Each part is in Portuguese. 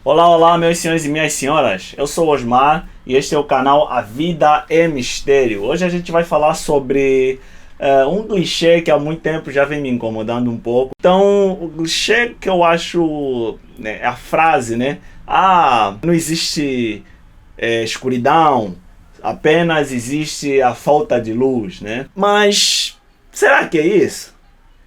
Olá, olá, meus senhores e minhas senhoras. Eu sou o Osmar e este é o canal A Vida é Mistério. Hoje a gente vai falar sobre um clichê que há muito tempo já vem me incomodando um pouco. Então, o clichê que eu acho, né, é a frase, né? Não existe escuridão, apenas existe a falta de luz, né? Mas será que é isso?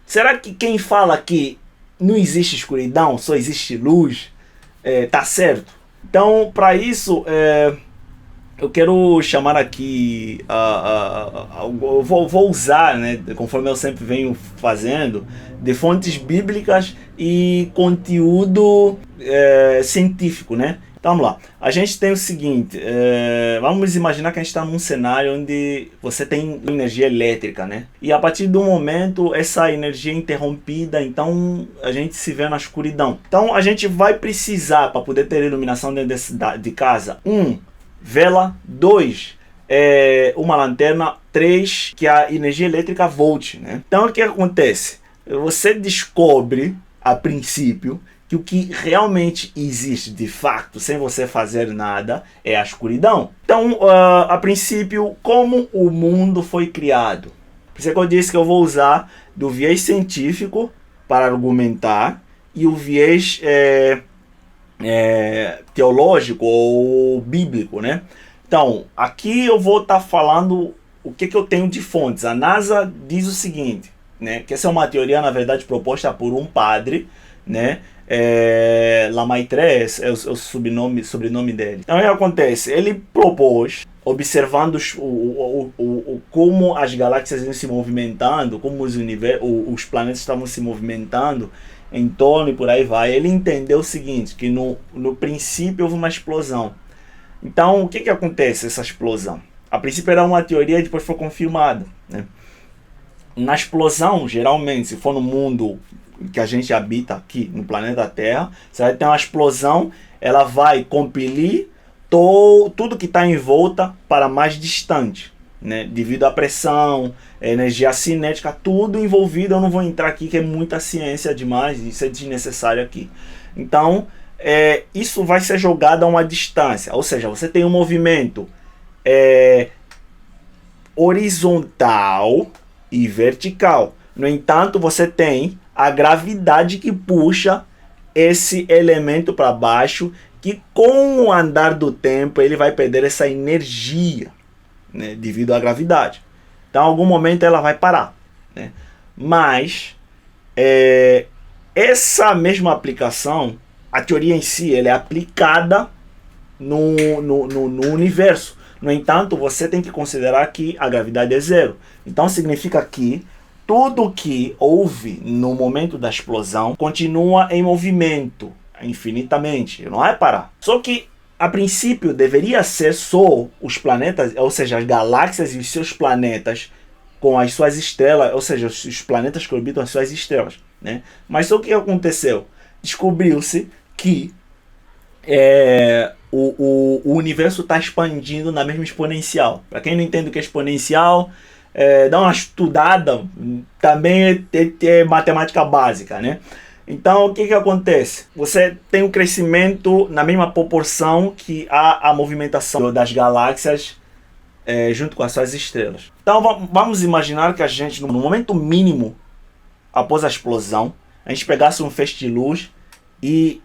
Será que quem fala que não existe escuridão, só existe luz, tá certo? Então, para isso, eu quero chamar aqui, eu vou usar, né, conforme eu sempre venho fazendo, de fontes bíblicas e conteúdo científico, né? Então vamos lá, a gente tem o seguinte, vamos imaginar que a gente está num cenário onde você tem energia elétrica, né? E a partir do momento essa energia é interrompida, então a gente se vê na escuridão. Então a gente vai precisar, para poder ter iluminação dentro de casa, vela, 2, uma lanterna, 3, que a energia elétrica volte, né? Então o que acontece? Você descobre, a princípio, que o que realmente existe de fato, sem você fazer nada, é a escuridão. Então, a princípio, como o mundo foi criado? Por isso que eu disse que eu vou usar do viés científico para argumentar e o viés teológico ou bíblico, né? Então, aqui eu vou estar falando o que eu tenho de fontes. A NASA diz o seguinte, né? Que essa é uma teoria, na verdade, proposta por um padre, né? Lamaitre é o sobrenome dele. Então o que acontece? Ele propôs, observando como as galáxias iam se movimentando, como os planetas estavam se movimentando em torno e por aí vai, ele entendeu o seguinte, que no princípio houve uma explosão. Então o que acontece essa explosão? A princípio era uma teoria e depois foi confirmada, né? Na explosão, geralmente, se for no mundo que a gente habita aqui, no planeta Terra, você vai ter uma explosão, ela vai compelir tudo que está em volta para mais distante, né? Devido à pressão, energia cinética, tudo envolvido. Eu não vou entrar aqui, que é muita ciência demais, isso é desnecessário aqui. Então, isso vai ser jogado a uma distância, ou seja, você tem um movimento horizontal e vertical. No entanto, você tem a gravidade que puxa esse elemento para baixo, que com o andar do tempo ele vai perder essa energia, né, devido à gravidade. Então, em algum momento ela vai parar, né? Mas essa mesma aplicação, a teoria em si, ela é aplicada no universo. No entanto, você tem que considerar que a gravidade é zero. Então significa que tudo que houve no momento da explosão continua em movimento infinitamente, não vai parar. Só que, a princípio, deveria ser só os planetas, ou seja, as galáxias e os seus planetas com as suas estrelas, ou seja, os planetas que orbitam as suas estrelas, né? Mas o que aconteceu? Descobriu-se que o universo está expandindo na mesma exponencial. Para quem não entende o que é exponencial, dá uma estudada, também é matemática básica, né? Então o que acontece? Você tem um crescimento na mesma proporção que a movimentação das galáxias junto com as suas estrelas. Então vamos imaginar que a gente, no momento mínimo após a explosão, a gente pegasse um feixe de luz e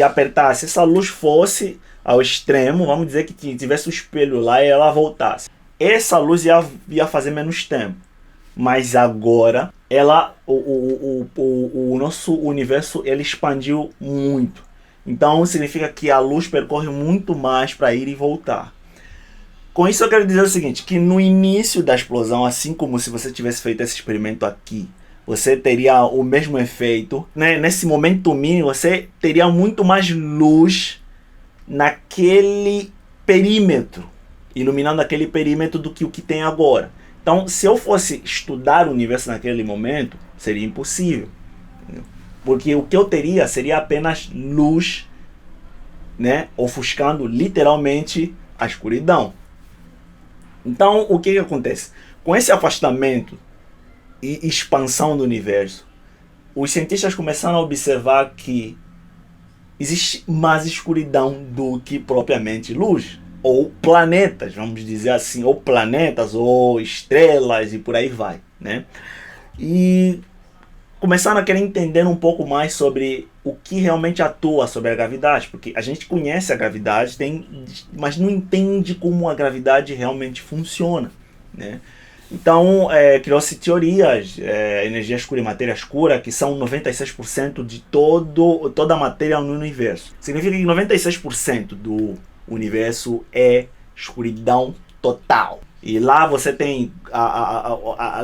apertasse, essa luz fosse ao extremo, vamos dizer que tivesse um espelho lá e ela voltasse. Essa luz ia fazer menos tempo. Mas agora, o nosso universo ele expandiu muito. Então significa que a luz percorre muito mais para ir e voltar. Com isso eu quero dizer o seguinte, que no início da explosão, assim como se você tivesse feito esse experimento aqui, você teria o mesmo efeito, né? Nesse momento mínimo, você teria muito mais luz naquele perímetro, iluminando aquele perímetro do que o que tem agora. Então, se eu fosse estudar o universo naquele momento, seria impossível. Porque o que eu teria seria apenas luz, né? Ofuscando literalmente a escuridão. Então, o que acontece? Com esse afastamento e expansão do universo, os cientistas começaram a observar que existe mais escuridão do que propriamente luz. Ou planetas, vamos dizer assim, ou planetas, ou estrelas e por aí vai, né? E começaram a querer entender um pouco mais sobre o que realmente atua sobre a gravidade, porque a gente conhece a gravidade, mas não entende como a gravidade realmente funciona, né? Então, criou-se teorias, energia escura e matéria escura, que são 96% de toda a matéria no universo. Significa que 96% do universo é escuridão total. E lá você tem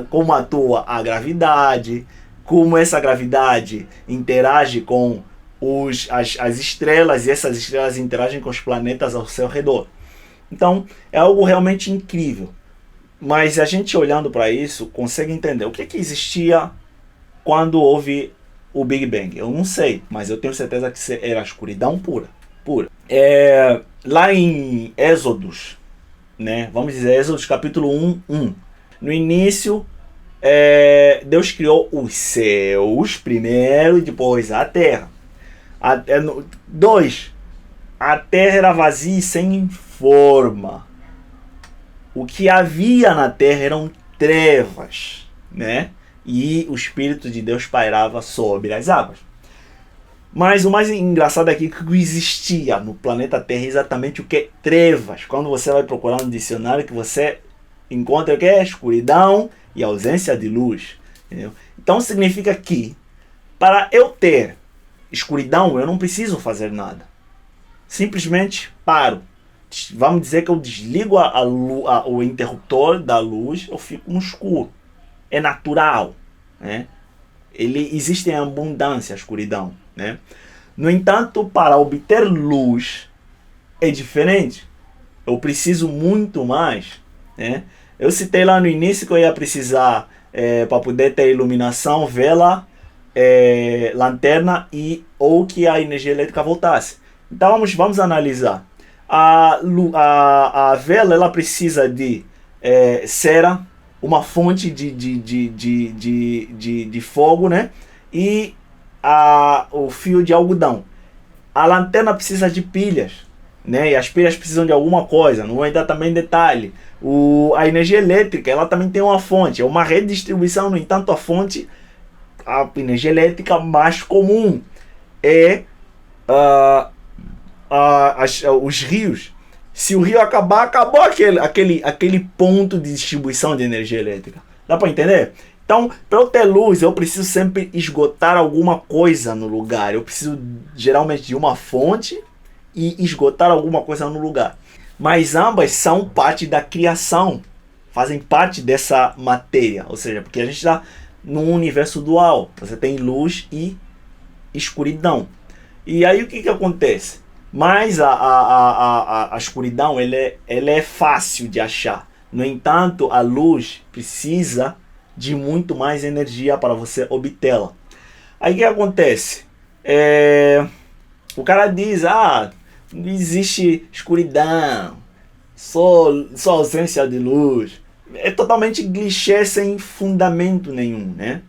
como atua a gravidade, como essa gravidade interage com as estrelas, e essas estrelas interagem com os planetas ao seu redor. Então, é algo realmente incrível. Mas a gente olhando para isso, consegue entender o que existia quando houve o Big Bang. Eu não sei, mas eu tenho certeza que era escuridão pura. Lá em Êxodos, né? Vamos dizer, Êxodos capítulo 1. No início, Deus criou os céus primeiro e depois a terra. 2. A terra era vazia e sem forma. O que havia na terra eram trevas, né? E o Espírito de Deus pairava sobre as águas. Mas o mais engraçado aqui é que existia no planeta Terra exatamente o que é trevas. Quando você vai procurar no dicionário, que você encontra o que é escuridão e ausência de luz. Entendeu? Então significa que para eu ter escuridão, eu não preciso fazer nada. Simplesmente paro. Vamos dizer que eu desligo o interruptor da luz, eu fico no escuro. É natural, né? Existe em abundância a escuridão, né? No entanto, para obter luz é diferente. Eu preciso muito mais, né? Eu citei lá no início que eu ia precisar, para poder ter iluminação, vela, lanterna ou que a energia elétrica voltasse. Então vamos analisar. A vela ela precisa de cera, uma fonte de fogo, né? E o fio de algodão. A lanterna precisa de pilhas, né? E as pilhas precisam de alguma coisa. Não vou entrar também em detalhe. A energia elétrica ela também tem uma fonte, é uma rede de distribuição. No entanto, a energia elétrica mais comum é os rios. Se o rio acabar, acabou aquele ponto de distribuição de energia elétrica. Dá para entender? Então, para eu ter luz, eu preciso sempre esgotar alguma coisa no lugar. Eu preciso geralmente de uma fonte e esgotar alguma coisa no lugar. Mas ambas são parte da criação, fazem parte dessa matéria. Ou seja, porque a gente está num universo dual. Você tem luz e escuridão. E aí o que acontece? Mas a escuridão ela é fácil de achar. No entanto, a luz precisa de muito mais energia para você obtê-la. Aí o que acontece? O cara diz, não existe escuridão, só ausência de luz. É totalmente clichê sem fundamento nenhum, né?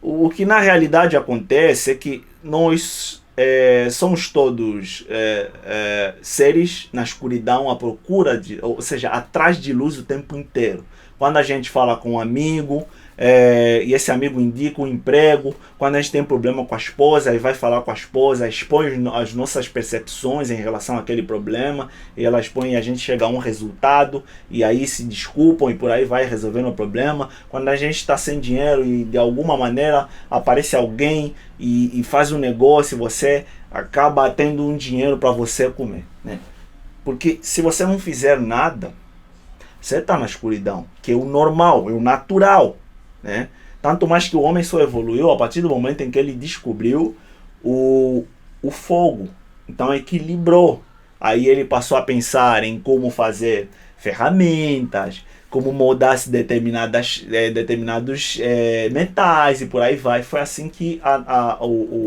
O que na realidade acontece é que nós somos todos seres na escuridão à procura ou seja, atrás de luz o tempo inteiro. Quando a gente fala com um amigo, e esse amigo indica um emprego, quando a gente tem problema com a esposa, aí vai falar com a esposa, expõe as nossas percepções em relação àquele problema, e ela expõe e a gente chega a um resultado, e aí se desculpam e por aí vai resolvendo o problema. Quando a gente está sem dinheiro e de alguma maneira aparece alguém e faz um negócio, você acaba tendo um dinheiro para você comer, né? Porque se você não fizer nada, você está na escuridão, que é o normal, é o natural, né? Tanto mais que o homem só evoluiu a partir do momento em que ele descobriu o fogo. Então equilibrou. Aí ele passou a pensar em como fazer ferramentas, como moldar determinados metais e por aí vai. Foi assim que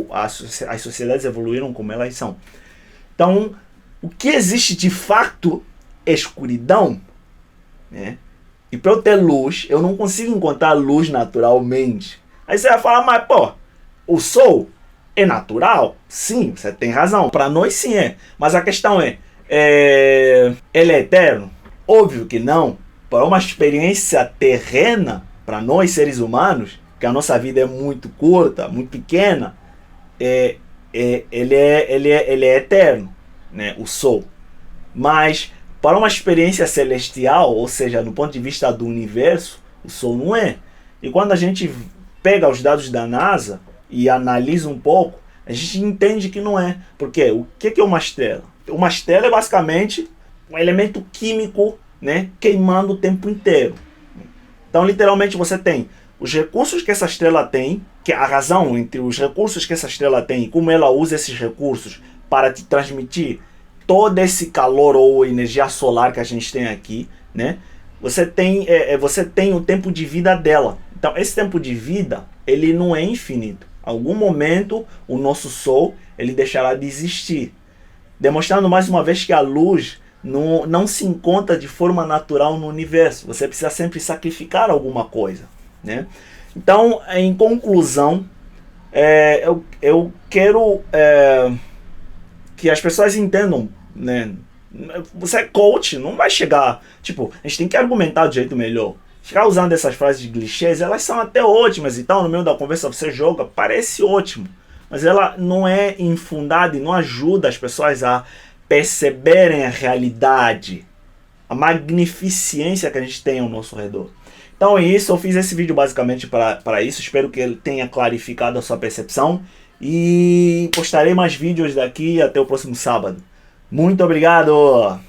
as sociedades evoluíram como elas são. Então, o que existe de fato é escuridão, né? E para eu ter luz, eu não consigo encontrar luz naturalmente. Aí você vai falar, mas pô, o sol É natural? Sim, você tem razão. Para nós sim é. Mas a questão ele é eterno? Óbvio que não. Para uma experiência terrena, para nós seres humanos, que a nossa vida é muito curta, muito pequena, ele é eterno, né? O Sol. Mas para uma experiência celestial, ou seja, no ponto de vista do universo, o Sol não é. E quando a gente pega os dados da NASA e analisa um pouco, a gente entende que não é. Porque o que é uma estrela? Uma estrela é basicamente um elemento químico, né, queimando o tempo inteiro. Então, literalmente, você tem os recursos que essa estrela tem, que a razão entre os recursos que essa estrela tem e como ela usa esses recursos para te transmitir todo esse calor ou energia solar que a gente tem aqui, né? Você tem o tempo de vida dela. Então, esse tempo de vida, ele não é infinito. Em algum momento, o nosso Sol, ele deixará de existir. Demonstrando mais uma vez que a luz não se encontra de forma natural no universo. Você precisa sempre sacrificar alguma coisa, né? Então, em conclusão, eu quero que as pessoas entendam, né? Você é coach, não vai chegar... Tipo, a gente tem que argumentar de jeito melhor. Ficar usando essas frases de clichês, elas são até ótimas e tal, no meio da conversa você joga, parece ótimo. Mas ela não é infundada e não ajuda as pessoas a perceberem a realidade, a magnificência que a gente tem ao nosso redor. Então é isso, eu fiz esse vídeo basicamente para isso, espero que ele tenha clarificado a sua percepção e postarei mais vídeos daqui até o próximo sábado. Muito obrigado!